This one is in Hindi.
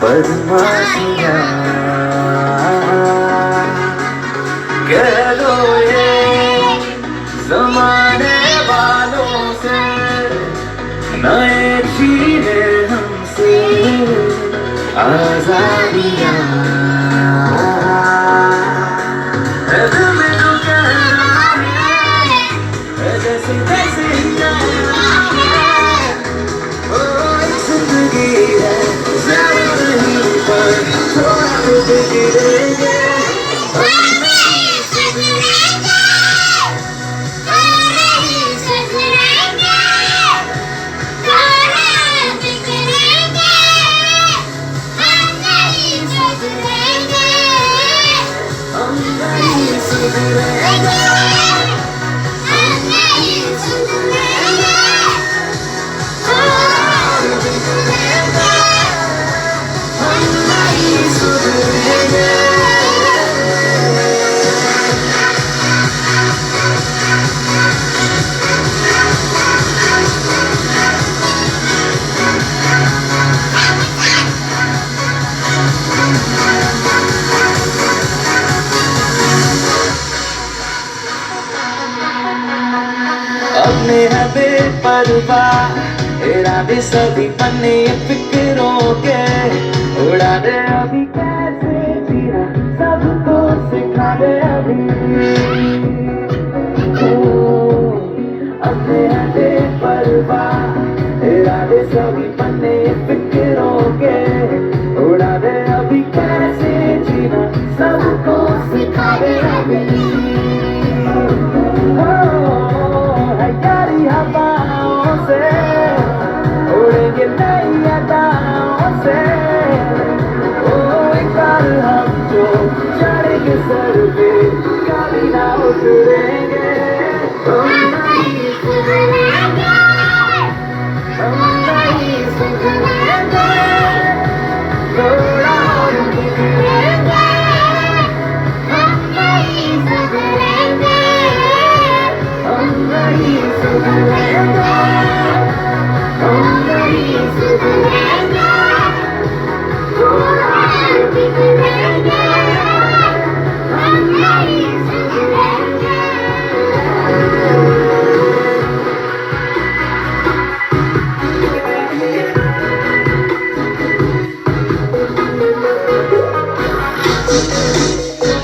बदमाशियाँ कह दो ये जमाने वालों से, नए छीने हमसे आजादियाँ। दिल में जो कह रहा है जैसे तैसे ही ओ एक जिंदगी है, ज़्यादा नहीं पर थोड़ा तो बिगड़ेंगे। अपने है बेपरवाह इरादे सभी पन्ने फिक्रों के, उड़ा दे अभी कैसे जीना सबको सिखा दे अभी। अपने है बेपरवाह इरादे सभी पन्ने फिक्रों के, उड़ा दे अभी कैसे जीना सबको सिखा दे अभी। हवाओं से उड़ेंगे नई अदाओं से, ओ एक बार हम जो चढ़ेंगे सर पे कभी ना उतरेंगे। हम नहीं सुधरेंगे, हम नहीं सुधरेंगे, थोड़ा और बिगड़ेंगे। हम नहीं सुधरेंगे, हम नहीं सुधरेंगे, हम नहीं सुधरेंगे, थोड़ा और बिगड़ेंगे। हम नहीं सुधरेंगे।